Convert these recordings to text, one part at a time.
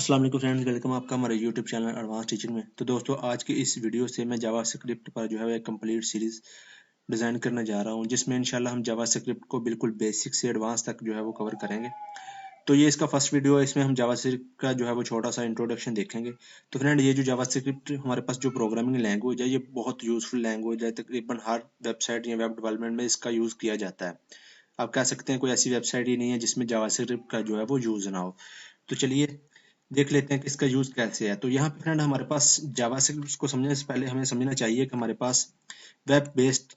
अस्सलाम वालेकुम friends, welcome आपका हमारे यूट्यूब चैनल एडवांस टीचिंग में। तो दोस्तों, आज की इस वीडियो से मैं जावास्क्रिप्ट पर जो है एक कंप्लीट सीरीज डिज़ाइन करने जा रहा हूं, जिसमें इंशाल्लाह हम जावास्क्रिप्ट को बिल्कुल बेसिक से एडवांस तक जो है वो कवर करेंगे। तो ये इसका फर्स्ट वीडियो है, इसमें हम जावास्क्रिप्ट का जो है वो छोटा सा इंट्रोडक्शन देखेंगे। तो फ्रेंड, ये जो जावास्क्रिप्ट हमारे पास जो प्रोग्रामिंग लैंग्वेज है, ये बहुत यूजफुल लैंग्वेज है। तकरीबन हर वेबसाइट या वेब डेवलपमेंट में इसका यूज़ किया जाता है। आप कह सकते हैं कोई ऐसी वेबसाइट ही नहीं है जिसमें जावास्क्रिप्ट का जो है वो यूज़ ना हो। तो चलिए देख लेते हैं कि इसका यूज़ कैसे है। तो यहाँ पे फ्रेंड, हमारे पास जावास्क्रिप्ट को समझने से पहले हमें समझना चाहिए कि हमारे पास वेब बेस्ड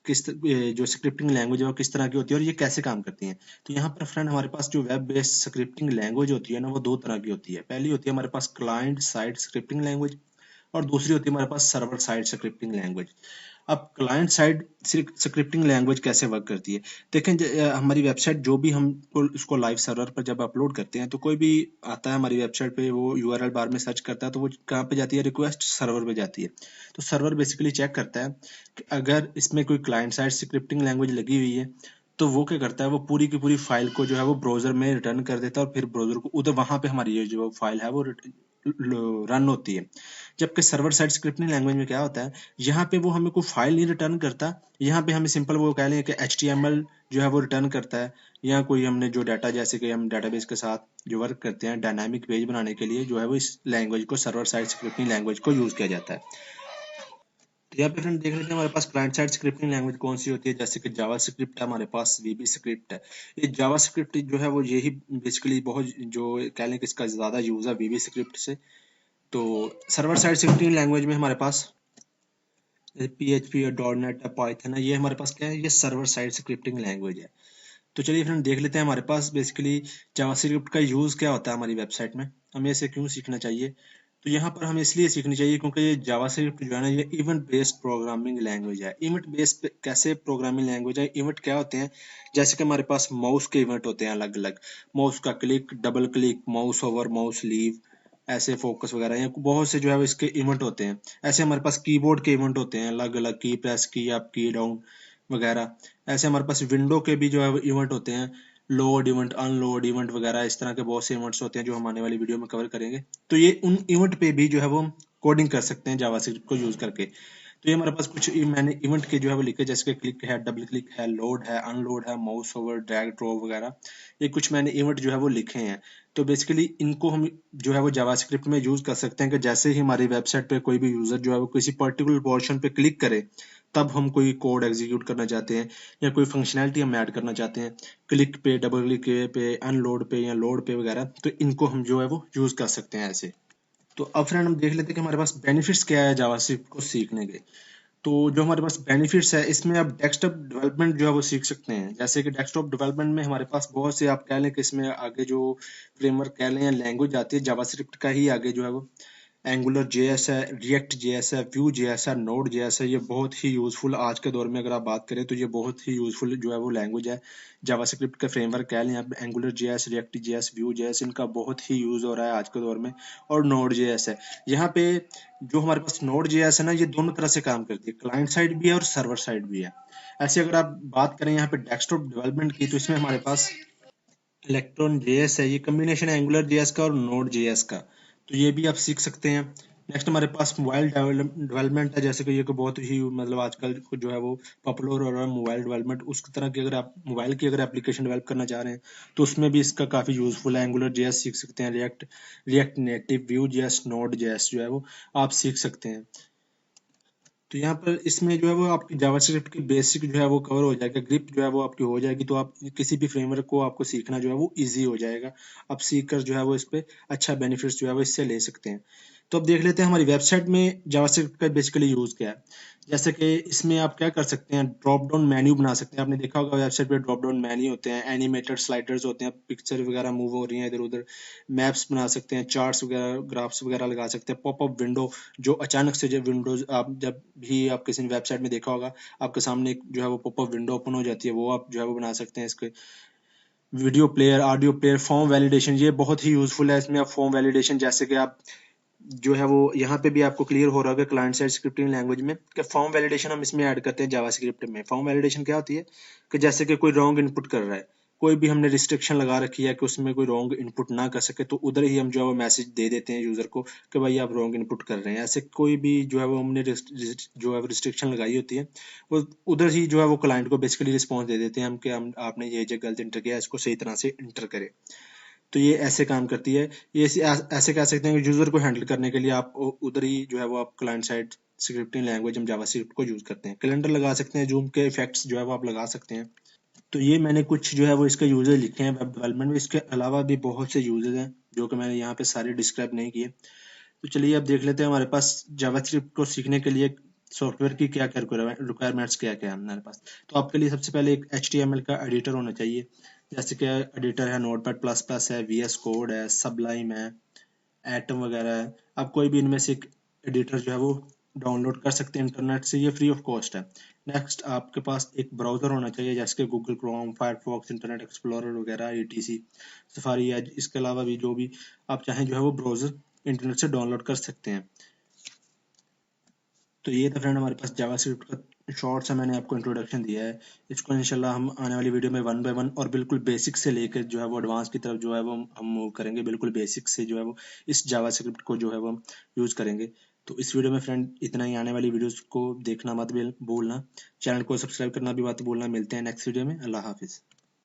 जो स्क्रिप्टिंग लैंग्वेज है वो किस तरह की होती है और ये कैसे काम करती हैं। तो यहाँ पर फ्रेंड, हमारे पास जो वेब बेस्ड स्क्रिप्टिंग लैंग्वेज होती है ना, वो दो तरह की होती है। पहली होती है हमारे पास क्लाइंट साइड स्क्रिप्टिंग लैंग्वेज, और दूसरी होती है हमारे पास सर्वर साइड स्क्रिप्टिंग लैंग्वेज। अब क्लाइंट साइड स्क्रिप्टिंग लैंग्वेज कैसे वर्क करती है, देखें। हमारी वेबसाइट जो भी हम उसको लाइव सर्वर पर जब अपलोड करते हैं, तो कोई भी आता है हमारी वेबसाइट पे, वो यूआरएल बार में सर्च करता है, तो वो कहाँ पे जाती है, रिक्वेस्ट सर्वर पे जाती है। तो सर्वर बेसिकली चेक करता है कि अगर इसमें कोई क्लाइंट साइड स्क्रिप्टिंग लैंग्वेज लगी हुई है, तो वो क्या करता है, वो पूरी की पूरी फाइल को जो है वो ब्राउजर में रिटर्न कर देता है, और फिर ब्राउजर को उधर वहां पे हमारी ये जो फाइल है वो रन होती है। जबकि सर्वर साइड स्क्रिप्टिंग लैंग्वेज में क्या होता है, यहाँ पे वो हमें कोई फाइल नहीं रिटर्न करता। यहाँ पे हमें सिंपल वो कह लें कि HTML जो है वो रिटर्न करता है, या कोई हमने जो डाटा, जैसे कि हम डाटाबेस के साथ जो वर्क करते हैं, डायनामिक पेज बनाने के लिए जो है वो इस लैंग्वेज को, सर्वर साइड स्क्रिप्टिंग लैंग्वेज को यूज किया जाता है। तो यहाँ पे फ्रेंड देख लेते हैं हमारे पास क्लाइंट साइड स्क्रिप्टिंग लैंग्वेज कौन सी होती है। जैसे कि जावा स्क्रिप्ट है, हमारे पास VB स्क्रिप्ट है। ये जावा स्क्रिप्ट जो है वो यही बेसिकली बहुत जो कह लें कि इसका ज़्यादा यूज़ है VB स्क्रिप्ट से। तो सर्वर साइड स्क्रिप्टिंग लैंग्वेज में हमारे पास PHP और .NET है, पाइथन है, ये हमारे पास क्या है, ये सर्वर साइड स्क्रिप्टिंग लैंग्वेज है। तो चलिए फ्रेंड देख लेते हैं हमारे पास बेसिकली जावास्क्रिप्ट का यूज़ क्या होता है हमारी वेबसाइट में, हमें इसे क्यों सीखना चाहिए। तो यहाँ पर हमें इसलिए सीखनी चाहिए क्योंकि ये जावास्क्रिप्ट जो है ना, ये इवेंट बेस्ड प्रोग्रामिंग लैंग्वेज है। इवेंट बेस्ड कैसे प्रोग्रामिंग लैंग्वेज है, इवेंट क्या होते हैं, जैसे कि हमारे पास माउस के इवेंट होते हैं अलग अलग। माउस का click, double click, mouse over, mouse leave, ऐसे फोकस वगैरह, या बहुत से जो है इसके इवेंट होते हैं। ऐसे हमारे पास कीबोर्ड के इवेंट होते हैं अलग अलग, की प्रेस, की अप, की डाउन वगैरह। ऐसे हमारे पास विंडो के भी जो है इवेंट होते हैं, लोड इवेंट, अनलोड इवेंट वगैरह। इस तरह के बहुत से इवेंट्स होते हैं जो हम आने वाली वीडियो में कवर करेंगे। तो ये उन इवेंट पे भी जो है वो कोडिंग कर सकते हैं जावास्क्रिप्ट को यूज करके। तो ये हमारे पास कुछ मैंने इवेंट के जो है वो लिखे, जैसे कि क्लिक है, डबल क्लिक है, लोड है, अनलोड है, माउस ओवर, ड्रैग ड्रॉप वगैरह। ये कुछ मैंने इवेंट जो है वो लिखे हैं। तो बेसिकली इनको हम जो है वो जावास्क्रिप्ट में यूज कर सकते हैं कि जैसे ही हमारी वेबसाइट पे कोई भी यूजर जो है वो किसी पर्टिकुलर पोर्शन पे क्लिक करे, तब हम कोई कोड एग्जीक्यूट करना चाहते हैं या कोई फंक्शनैलिटी हम ऐड करना चाहते हैं, क्लिक पे, डबल क्लिक पे, अनलोड पे या लोड पे वगैरह, तो इनको हम जो है वो यूज कर सकते हैं ऐसे। तो अब फ्रेंड हम देख लेते हैं कि हमारे पास बेनिफिट्स क्या है जावास्क्रिप्ट को सीखने के। तो जो हमारे पास बेनिफिट्स है, इसमें आप डेस्कटॉप डेवलपमेंट जो है वो सीख सकते हैं। जैसे कि डेस्कटॉप डेवलपमेंट में हमारे पास बहुत से, आप कह लें कि इसमें आगे जो फ्रेमवर्क कह लें या लैंग्वेज आती है जावास्क्रिप्ट का ही आगे जो है वो एंगुलर JS है, रिएक्ट JS है, व्यू JS है, नोड JS है। ये बहुत ही यूजफुल आज के दौर में अगर आप बात करें तो ये बहुत ही यूजफुल जो है वो लैंग्वेज है। जावास्क्रिप्ट का फ्रेमवर्क कह लें आप, angular JS, react JS, view JS, इनका बहुत ही यूज हो रहा है आज के दौर में। और नोड JS है। यहाँ पे जो हमारे पास नोड JS है ना, ये दोनों तरह से काम करती है, क्लाइंट साइड भी है और सर्वर साइड भी है। ऐसे अगर आप बात करें यहाँ पे डेस्कटॉप डेवलपमेंट की, तो इसमें हमारे पास इलेक्ट्रॉन JS है, ये कम्बिनेशन है एंगुलर JS का और नोड JS का। तो ये भी आप सीख सकते हैं। नेक्स्ट हमारे पास मोबाइल डेवलपमेंट है, जैसे कि ये को बहुत ही मतलब आजकल जो है वो पॉपुलर हो रहा है मोबाइल डेवलपमेंट। उस तरह की अगर आप मोबाइल की अगर एप्लीकेशन डेवलप करना चाह रहे हैं, तो उसमें भी इसका काफ़ी यूजफुल है। एंगुलर JS सीख सकते हैं, react native, view JS, node JS जो है वो आप सीख सकते हैं। तो यहाँ पर इसमें जो है वो आपकी जावास्क्रिप्ट की बेसिक जो है वो कवर हो जाएगा, ग्रिप जो है वो आपकी हो जाएगी। तो आप किसी भी फ्रेमवर्क को आपको सीखना जो है वो इजी हो जाएगा। आप सीख कर जो है वो इस पे अच्छा बेनिफिट्स जो है वो इससे ले सकते हैं। तो अब देख लेते हैं हमारी वेबसाइट में जावास्क्रिप्ट का बेसिकली यूज क्या है। जैसे कि इसमें आप क्या कर सकते हैं, ड्रॉप डाउन मेन्यू बना सकते हैं। आपने देखा होगा वेबसाइट पे ड्रॉप डाउन मेन्यू होते हैं, एनिमेटेड स्लाइडर्स होते हैं, पिक्चर वगैरह मूव हो रही हैं इधर उधर, मैप्स बना सकते हैं, चार्ट्स वगैरह, ग्राफ्स वगैरह लगा सकते हैं, पॉपअप विंडो, जो अचानक से जब विंडोज आप जब भी आप किसी वेबसाइट में देखा होगा, आपके सामने एक जो है वो पॉपअप विंडो ओपन हो जाती है, वो आप जो है वो बना सकते हैं। इसके video player, audio player, form validation, ये बहुत ही यूजफुल है। इसमें आप फॉर्म वैलिडेशन, जैसे कि आप जो है वो यहाँ पे भी आपको क्लियर हो रहा होगा क्लाइंट साइड स्क्रिप्टिंग लैंग्वेज में, कि फॉर्म वैलिडेशन हम इसमें ऐड करते हैं जावास्क्रिप्ट में। फॉर्म वैलिडेशन क्या होती है कि जैसे कि कोई रॉन्ग इनपुट कर रहा है, कोई भी हमने रिस्ट्रिक्शन लगा रखी है कि उसमें कोई रॉन्ग इनपुट ना कर सके, तो उधर ही हम जो है वो मैसेज दे देते हैं यूज़र को कि भाई आप रॉन्ग इनपुट कर रहे हैं। ऐसे कोई भी जो है वो हमने जो है रिस्ट्रिक्शन लगाई होती है, वो उधर ही जो है वो क्लाइंट को बेसिकली रिस्पॉन्स दे देते हैं हम कि हम आपने ये जो गलत इंटर किया है इसको सही तरह से इंटर करें। तो ये ऐसे काम करती है। ये ऐसे कह सकते हैं कि यूज़र को हैंडल करने के लिए आप उधर ही जो है वो आप क्लाइंट साइड स्क्रिप्टिंग लैंग्वेज हम जावास्क्रिप्ट को यूज़ करते हैं। कैलेंडर लगा सकते हैं, जूम के इफेक्ट्स जो है वो आप लगा सकते हैं। तो ये मैंने कुछ जो है वो इसके यूज़र लिखे हैं वेब डेवलपमेंट में। इसके अलावा भी बहुत से यूज़र हैं जो कि मैंने यहाँ पे सारे डिस्क्राइब नहीं किए। तो चलिए अब देख लेते हैं हमारे पास जावास्क्रिप्ट को सीखने के लिए सॉफ्टवेयर की क्या क्या रिक्वायरमेंट्स क्या क्या है हमारे पास। तो आपके लिए सबसे पहले एक HTML का एडिटर होना चाहिए। जैसे कि एडिटर है नोटपैड प्लस प्लस है, VS कोड है, सबलाइम है, एटम वगैरह है। आप कोई भी इनमें से एक एडिटर जो है वो डाउनलोड कर सकते हैं इंटरनेट से, ये फ्री ऑफ कॉस्ट है। नेक्स्ट आपके पास एक ब्राउज़र होना चाहिए जैसे कि Google Chrome, Firefox, internet explorer वगैरह, ETC, सफारी एज। इसके अलावा भी जो भी आप चाहें जो है वो ब्राउज़र इंटरनेट से डाउनलोड कर सकते हैं। तो ये था फ्रेंड हमारे पास जावास्क्रिप्ट का शॉर्ट सा मैंने आपको इंट्रोडक्शन दिया है। इसको इंशाल्लाह हम आने वाली वीडियो में 1 बाय 1 और बिल्कुल बेसिक से लेकर जो है वो एडवांस की तरफ जो है वो हम मूव करेंगे। बिल्कुल बेसिक से जो है वो इस जावास्क्रिप्ट को जो है वो हम यूज़ करेंगे। तो इस वीडियो में फ्रेंड इतना ही। आने वाली वीडियोस को देखना मत भूलना, चैनल को सब्सक्राइब करना भी मत भूलना। मिलते हैं नेक्स्ट वीडियो में। अल्लाह हाफिज़।